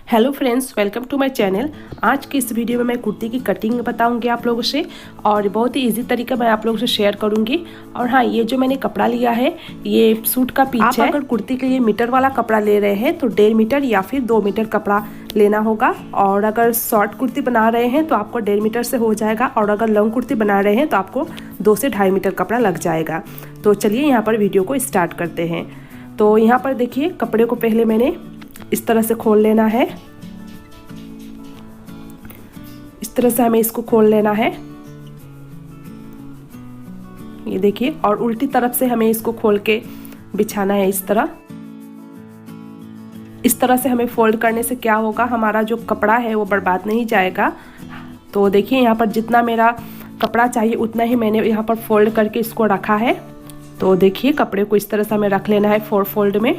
Hello friends, welcome to my channel. आज की इस वीडियो में मैं कुर्ती की कटिंग बताऊंगी आप लोगों से और बहुत ही इजी तरीका मैं आप लोगों से शेयर करूंगी। और हाँ, ये जो मैंने कपड़ा लिया है ये सूट का पीच है। आप अगर कुर्ती के लिए मीटर वाला कपड़ा ले रहे हैं तो 1.5 मीटर या फिर 2 मीटर कपड़ा लेना होगा। और अगर शॉर्ट कुर्ती बना रहे हैं तो आपको 1.5 मीटर से हो जाएगा, और अगर लॉन्ग कुर्ती बना रहे हैं तो आपको 2 से 2.5 मीटर कपड़ा लग जाएगा। तो चलिए यहाँ पर वीडियो को स्टार्ट करते हैं। तो यहाँ पर देखिए, कपड़े को पहले मैंने इस तरह से खोल लेना है। इस तरह से हमें इसको खोल लेना है, ये देखिए। और उल्टी तरफ से हमें इसको खोल के बिछाना है इस तरह। इस तरह से हमें फोल्ड करने से क्या होगा, हमारा जो कपड़ा है वो बर्बाद नहीं जाएगा। तो देखिए, यहाँ पर जितना मेरा कपड़ा चाहिए उतना ही मैंने यहाँ पर फोल्ड करके इसको रखा है। तो देखिए, कपड़े को इस तरह से हमें रख लेना है 4 फोल्ड में।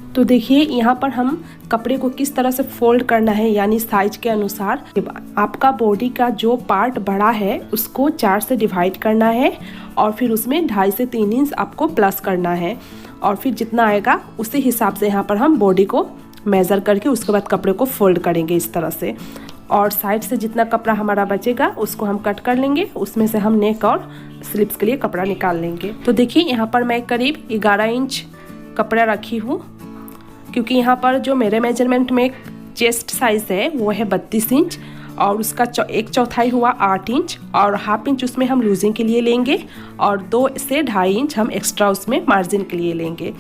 तो देखिए, यहाँ पर हम कपड़े को किस तरह से फोल्ड करना है, यानी साइज के अनुसार। आपका बॉडी का जो पार्ट बड़ा है उसको 4 से डिवाइड करना है और फिर उसमें 2.5 से 3 इंच आपको प्लस करना है। और फिर जितना आएगा उसी हिसाब से यहाँ पर हम बॉडी को मेज़र करके उसके बाद कपड़े को फोल्ड करेंगे इस तरह से। और साइड से जितना कपड़ा हमारा बचेगा उसको हम कट कर लेंगे, उसमें से हम नेक और स्लीव्स के लिए कपड़ा निकाल लेंगे। तो देखिए, यहाँ पर मैं करीब 11 इंच कपड़ा रखी हूँ, क्योंकि यहाँ पर जो मेरे मेजरमेंट में चेस्ट साइज है वो है 32 इंच और उसका 1/4 हुआ 8 इंच और 1/2 इंच उसमें हम लूजिंग के लिए लेंगे और 2 से 2.5 इंच हम एक्स्ट्रा उसमें मार्जिन के लिए लेंगे।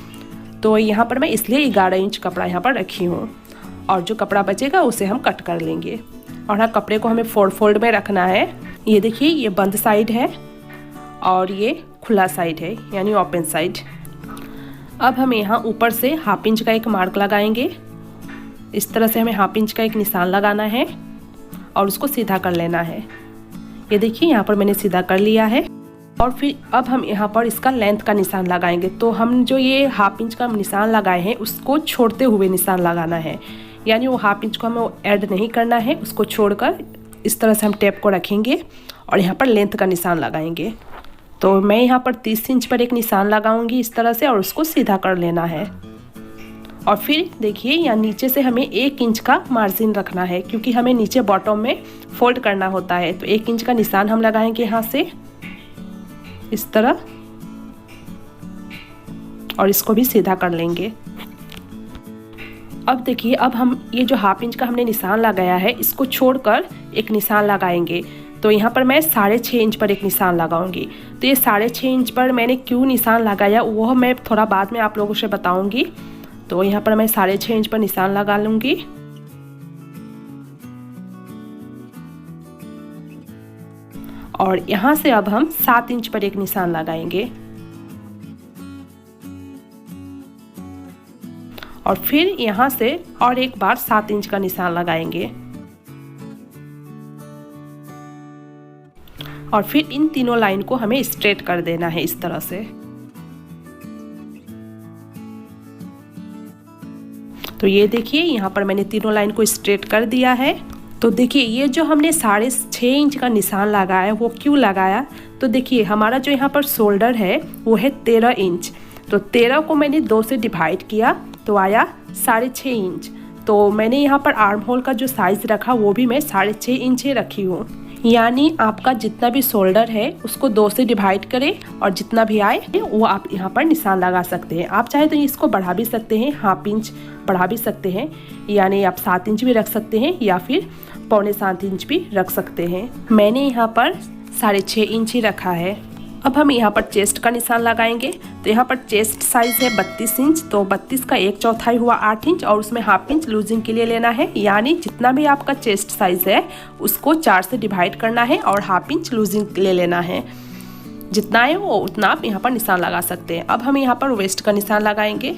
तो यहाँ पर मैं इसलिए 11 इंच कपड़ा यहाँ पर रखी हूँ और जो कपड़ा बचेगा उसे हम कट कर लेंगे। और हाँ, कपड़े को हमें 4 फोल्ड में रखना है। ये देखिए, ये बंद साइड है और ये खुला साइड है, यानी ओपन साइड। अब हम यहाँ ऊपर से 1/2 इंच का एक मार्क लगाएंगे। इस तरह से हमें 1/2 इंच का एक निशान लगाना है और उसको सीधा कर लेना है। ये देखिए, यहाँ पर मैंने सीधा कर लिया है। और फिर अब हम यहाँ पर इसका लेंथ का निशान लगाएंगे। तो हम जो ये 1/2 इंच का निशान लगाए हैं उसको छोड़ते हुए निशान लगाना है, यानी वो 1/2 इंच को हमें ऐड नहीं करना है, उसको छोड़कर इस तरह से हम टेप को रखेंगे और यहाँ पर लेंथ का निशान लगाएंगे। तो मैं यहाँ पर 30 इंच पर एक निशान लगाऊंगी इस तरह से और उसको सीधा कर लेना है। और फिर देखिए, यहाँ नीचे से हमें 1 इंच का मार्जिन रखना है, क्योंकि हमें नीचे बॉटम में फोल्ड करना होता है। तो 1 इंच का निशान हम लगाएंगे यहाँ से इस तरह और इसको भी सीधा कर लेंगे। अब देखिए, अब हम ये जो 1/2 इंच का हमने निशान लगाया है इसको छोड़कर एक निशान लगाएंगे। तो यहाँ पर मैं 6.5 इंच पर एक निशान लगाऊंगी। तो ये 6.5 इंच पर मैंने क्यों निशान लगाया वो मैं थोड़ा बाद में आप लोगों से बताऊंगी। तो यहाँ पर मैं 6.5 इंच पर निशान लगा लूंगी। और यहाँ से अब हम 7 इंच पर एक निशान लगाएंगे और फिर यहाँ से और एक बार 7 इंच का निशान लगाएंगे। और फिर इन तीनों लाइन को हमें स्ट्रेट कर देना है इस तरह से। तो ये देखिए, यहाँ पर मैंने तीनों लाइन को स्ट्रेट कर दिया है। तो देखिए, ये जो हमने 6.5 इंच का निशान लगाया वो क्यों लगाया, तो देखिए हमारा जो यहाँ पर शोल्डर है वो है 13 इंच। तो 13 को मैंने 2 से डिवाइड किया तो आया 6.5 इंच। तो मैंने यहाँ पर आर्म होल का जो साइज रखा वो भी मैं 6.5 इंच ही रखी हूँ। यानी आपका जितना भी शोल्डर है उसको 2 से डिवाइड करें और जितना भी आए वो आप यहाँ पर निशान लगा सकते हैं। आप चाहे तो इसको बढ़ा भी सकते हैं, 1/2 इंच बढ़ा भी सकते हैं, यानी आप 7 इंच भी रख सकते हैं या फिर 6.25 इंच भी रख सकते हैं। मैंने यहाँ पर 6.5 इंच ही रखा है। अब हम यहाँ पर चेस्ट का निशान लगाएंगे। तो यहाँ पर चेस्ट साइज है 32 इंच, तो 32 का 1/4 हुआ 8 इंच और उसमें 1/2 इंच लूजिंग के लिए लेना है। यानी जितना भी आपका चेस्ट साइज है उसको 4 से डिवाइड करना है और 1/2 इंच लूजिंग ले लेना है। जितना है वो उतना आप यहाँ पर निशान लगा सकते हैं। अब हम यहाँ पर वेस्ट का निशान लगाएंगे।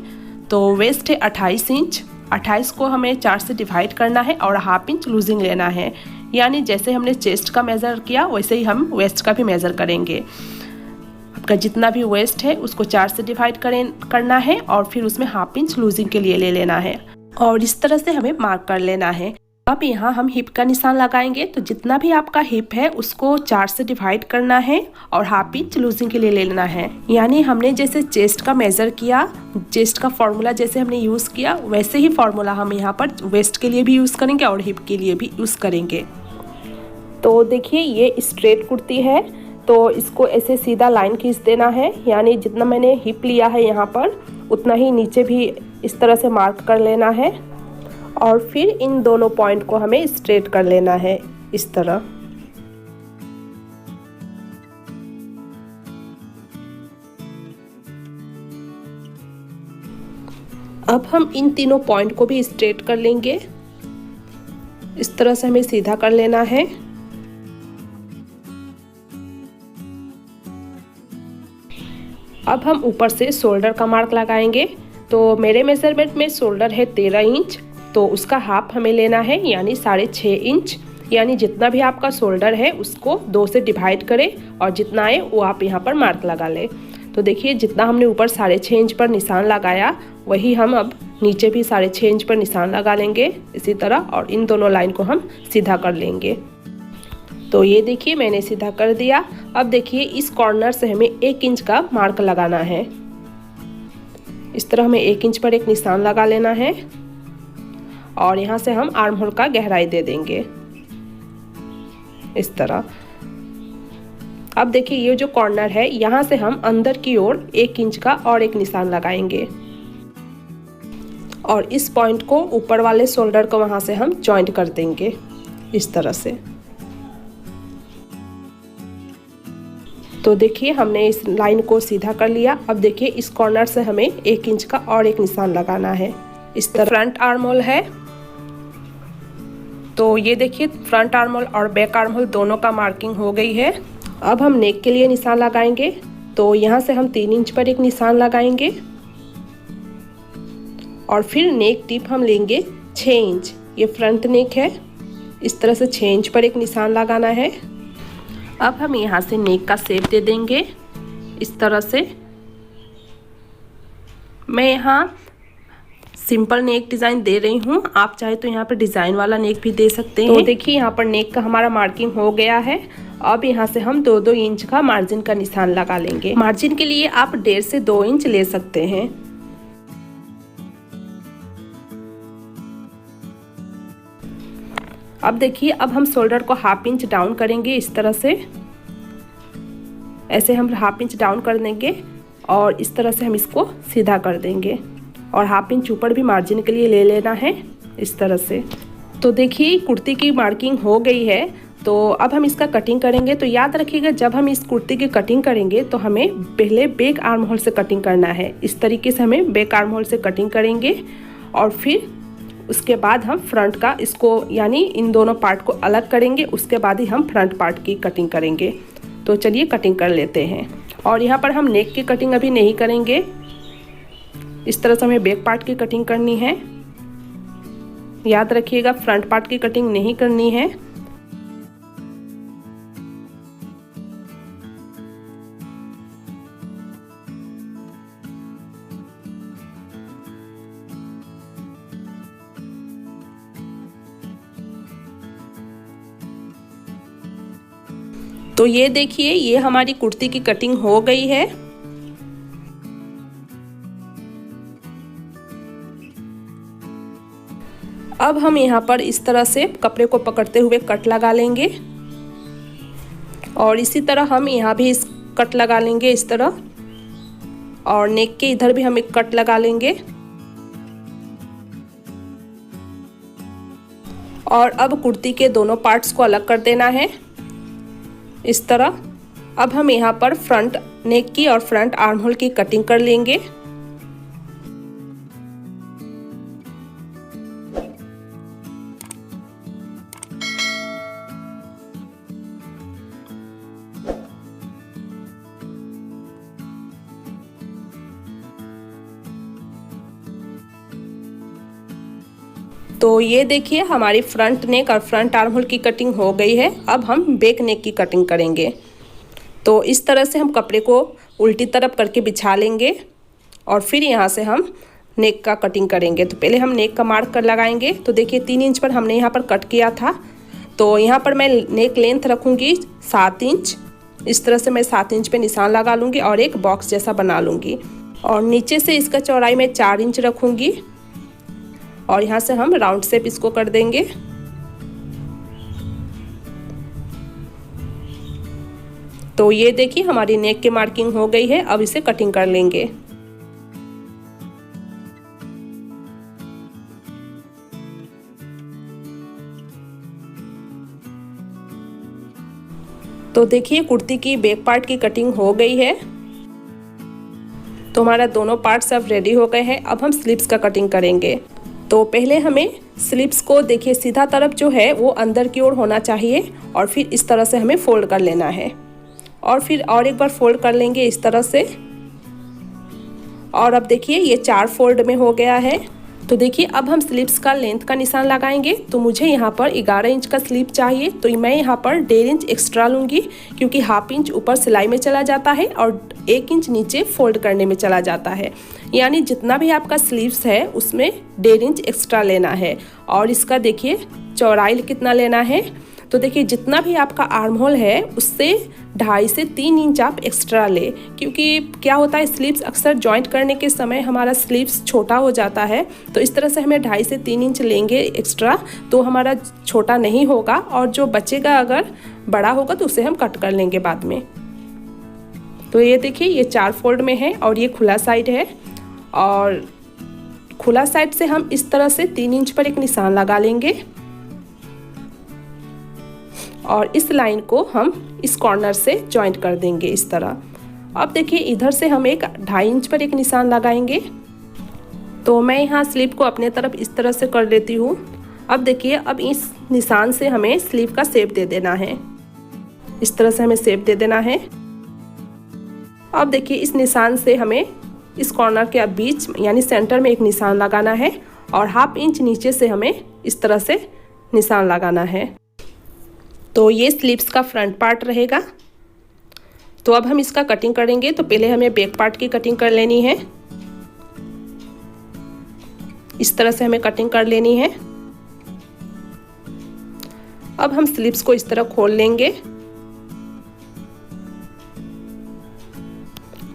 तो वेस्ट है 28 इंच, 28 को हमें 4 से डिवाइड करना है और 1/2 इंच लूजिंग लेना है। यानी जैसे हमने चेस्ट का मेज़र किया वैसे ही हम वेस्ट का भी मेज़र करेंगे। आपका जितना भी वेस्ट है उसको 4 से डिवाइड करना है और फिर उसमें 1/2 इंच लूजिंग के लिए ले लेना है और इस तरह से हमें मार्क कर लेना है। अब यहाँ हम हिप का निशान लगाएंगे। तो जितना भी आपका हिप है उसको 4 से डिवाइड करना है और हाफ इंच लूजिंग के लिए ले लेना है। यानी हमने जैसे चेस्ट का मेज़र किया, चेस्ट का फॉर्मूला जैसे हमने यूज़ किया, वैसे ही फॉर्मूला हम यहाँ पर वेस्ट के लिए भी यूज़ करेंगे और हिप के लिए भी यूज़ करेंगे। तो देखिए ये स्ट्रेट कुर्ती है, तो इसको ऐसे सीधा लाइन खींच देना है। यानी जितना मैंने हिप लिया है यहाँ पर उतना ही नीचे भी इस तरह से मार्क कर लेना है और फिर इन दोनों पॉइंट को हमें स्ट्रेट कर लेना है इस तरह। अब हम इन तीनों पॉइंट को भी स्ट्रेट कर लेंगे। इस तरह से हमें सीधा कर लेना है। अब हम ऊपर से शोल्डर का मार्क लगाएंगे। तो मेरे मेजरमेंट में शोल्डर है 13 इंच, तो उसका हाफ हमें लेना है यानी 6.5 इंच। यानी जितना भी आपका शोल्डर है उसको 2 से डिवाइड करें और जितना आए वो आप यहाँ पर मार्क लगा लें। तो देखिए जितना हमने ऊपर 6.5 इंच पर निशान लगाया वही हम अब नीचे भी 6.5 इंच पर निशान लगा लेंगे इसी तरह, और इन दोनों लाइन को हम सीधा कर लेंगे। तो ये देखिए मैंने सीधा कर दिया। अब देखिए इस कॉर्नर से हमें 1 इंच का मार्क लगाना है। इस तरह हमें 1 इंच पर एक निशान लगा लेना है और यहाँ से हम आर्म होल का गहराई दे देंगे इस तरह। अब देखिए ये जो कॉर्नर है यहाँ से हम अंदर की ओर 1 इंच का और एक निशान लगाएंगे और इस पॉइंट को ऊपर वाले शोल्डर को वहाँ से हम जॉइंट कर देंगे इस तरह से। तो देखिए हमने इस लाइन को सीधा कर लिया। अब देखिए इस कॉर्नर से हमें 1 इंच का और एक निशान लगाना है इस तरह। फ्रंट आर्म होल है, तो ये देखिए फ्रंट आर्म होल और बैक आर्म होल दोनों का मार्किंग हो गई है। अब हम नेक के लिए निशान लगाएंगे। तो यहाँ से हम 3 इंच पर एक निशान लगाएंगे और फिर नेक टिप हम लेंगे 6 इंच। ये फ्रंट नेक है, इस तरह से 6 इंच पर एक निशान लगाना है। अब हम यहाँ से नेक का शेप दे देंगे इस तरह से। मैं यहाँ सिंपल नेक डिज़ाइन दे रही हूँ, आप चाहे तो यहाँ पर डिज़ाइन वाला नेक भी दे सकते हैं। तो देखिए यहाँ पर नेक का हमारा मार्किंग हो गया है। अब यहाँ से हम 2-2 इंच का मार्जिन का निशान लगा लेंगे। मार्जिन के लिए आप 1.5 से 2 इंच ले सकते हैं। अब देखिए अब हम शोल्डर को हाफ इंच डाउन करेंगे इस तरह से। ऐसे हम हाफ इंच डाउन कर देंगे और इस तरह से हम इसको सीधा कर देंगे और हाफ इंच ऊपर भी मार्जिन के लिए ले लेना है इस तरह से। तो देखिए कुर्ती की मार्किंग हो गई है। तो अब हम इसका कटिंग करेंगे। तो याद रखिएगा जब हम इस कुर्ती की कटिंग करेंगे तो हमें पहले बैक आर्म होल से कटिंग करना है। इस तरीके से हमें बैक आर्म होल से कटिंग करेंगे और फिर उसके बाद हम फ्रंट का इसको यानी इन दोनों पार्ट को अलग करेंगे। उसके बाद ही हम फ्रंट पार्ट की कटिंग करेंगे। तो चलिए कटिंग कर लेते हैं। और यहाँ पर हम नेक की कटिंग अभी नहीं करेंगे। इस तरह से हमें बैक पार्ट की कटिंग करनी है। याद रखिएगा फ्रंट पार्ट की कटिंग नहीं करनी है। तो ये देखिए ये हमारी कुर्ती की कटिंग हो गई है। अब हम यहाँ पर इस तरह से कपड़े को पकड़ते हुए कट लगा लेंगे और इसी तरह हम यहाँ भी इस कट लगा लेंगे इस तरह, और नेक के इधर भी हम एक कट लगा लेंगे। और अब कुर्ती के दोनों पार्ट्स को अलग कर देना है इस तरह। अब हम यहाँ पर फ्रंट नेक की और फ्रंट आर्म होल की कटिंग कर लेंगे। तो ये देखिए हमारी फ्रंट नेक और फ्रंट आर्म होल की कटिंग हो गई है। अब हम बैक नेक की कटिंग करेंगे। तो इस तरह से हम कपड़े को उल्टी तरफ करके बिछा लेंगे और फिर यहाँ से हम नेक का कटिंग करेंगे। तो पहले हम नेक का मार्क कर लगाएंगे। तो देखिए 3 इंच पर हमने यहाँ पर कट किया था, तो यहाँ पर मैं नेक लेंथ रखूँगी 7 इंच। इस तरह से मैं 7 इंच पे निशान लगा लूँगी और एक बॉक्स जैसा बना लूँगी। और नीचे से इसका चौड़ाई मैं 4 इंच रखूँगी और यहाँ से हम राउंड शेप इसको कर देंगे। तो ये देखिए हमारी नेक की मार्किंग हो गई है। अब इसे कटिंग कर लेंगे। तो देखिए कुर्ती की बैक पार्ट की कटिंग हो गई है। तो हमारा दोनों पार्ट्स अब रेडी हो गए हैं। अब हम स्लीव्स का कटिंग करेंगे। तो पहले हमें स्लीव्स को देखिए सीधा तरफ जो है वो अंदर की ओर होना चाहिए और फिर इस तरह से हमें फोल्ड कर लेना है और फिर और एक बार फोल्ड कर लेंगे इस तरह से। और अब देखिए ये 4 फोल्ड में हो गया है। तो देखिए अब हम स्लीव्स का लेंथ का निशान लगाएंगे। तो मुझे यहाँ पर 11 इंच का स्लीव चाहिए, तो मैं यहाँ पर 1.5 इंच एक्स्ट्रा लूँगी क्योंकि हाफ इंच ऊपर सिलाई में चला जाता है और 1 इंच नीचे फोल्ड करने में चला जाता है। यानी जितना भी आपका स्लीव्स है उसमें 1.5 इंच एक्स्ट्रा लेना है। और इसका देखिए चौड़ाई कितना लेना है। तो देखिए जितना भी आपका आर्म होल है उससे 2.5 से 3 इंच आप एक्स्ट्रा ले, क्योंकि क्या होता है स्लीव्स अक्सर जॉइंट करने के समय हमारा स्लीव्स छोटा हो जाता है। तो इस तरह से हमें 2.5 से 3 इंच लेंगे एक्स्ट्रा, तो हमारा छोटा नहीं होगा और जो बचेगा अगर बड़ा होगा तो उसे हम कट कर लेंगे बाद में। तो ये देखिए ये 4 फोल्ड में है और ये खुला साइड है और खुला साइड से हम इस तरह से 3 इंच पर एक निशान लगा लेंगे और इस लाइन को हम इस कॉर्नर से जॉइंट कर देंगे इस तरह। अब देखिए इधर से हम एक 2.5 इंच पर एक निशान लगाएंगे। तो मैं यहाँ स्लीव को अपने तरफ इस तरह से कर लेती हूँ। अब देखिए अब इस निशान से हमें स्लीव का शेप दे देना है। इस तरह से हमें शेप दे देना है। अब देखिए इस निशान से हमें इस कॉर्नर के बीच यानी सेंटर में एक निशान लगाना है और 1/2 इंच नीचे से हमें इस तरह से निशान लगाना है। तो ये स्लीव्स का फ्रंट पार्ट रहेगा। तो अब हम इसका कटिंग करेंगे। तो पहले हमें बैक पार्ट की कटिंग कर लेनी है। इस तरह से हमें कटिंग कर लेनी है। अब हम स्लीव्स को इस तरह खोल लेंगे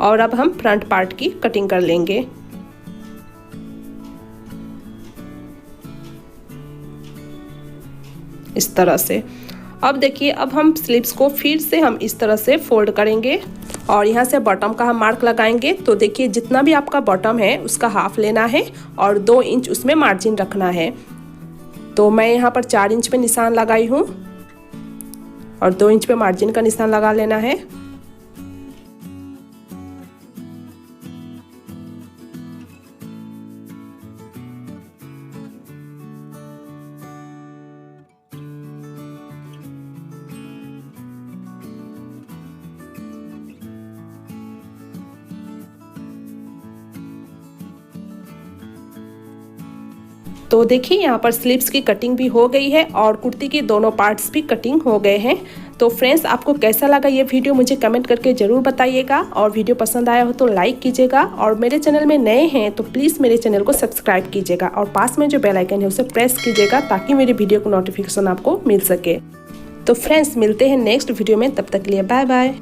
और अब हम फ्रंट पार्ट की कटिंग कर लेंगे। इस तरह से। अब देखिए अब हम स्लीव्स को फिर से हम इस तरह से फोल्ड करेंगे और यहाँ से बॉटम का हम मार्क लगाएंगे। तो देखिए जितना भी आपका बॉटम है उसका हाफ लेना है और 2 इंच उसमें मार्जिन रखना है। तो मैं यहाँ पर 4 इंच पे निशान लगाई हूँ और 2 इंच पे मार्जिन का निशान लगा लेना है। तो देखिए यहाँ पर स्लीव्स की कटिंग भी हो गई है और कुर्ती के दोनों पार्ट्स भी कटिंग हो गए हैं। तो फ्रेंड्स आपको कैसा लगा ये वीडियो मुझे कमेंट करके ज़रूर बताइएगा और वीडियो पसंद आया हो तो लाइक कीजिएगा और मेरे चैनल में नए हैं तो प्लीज़ मेरे चैनल को सब्सक्राइब कीजिएगा और पास में जो बेल आइकन है उसे प्रेस कीजिएगा ताकि मेरी वीडियो को नोटिफिकेशन आपको मिल सके। तो फ्रेंड्स मिलते हैं नेक्स्ट वीडियो में, तब तक के लिए बाय बाय।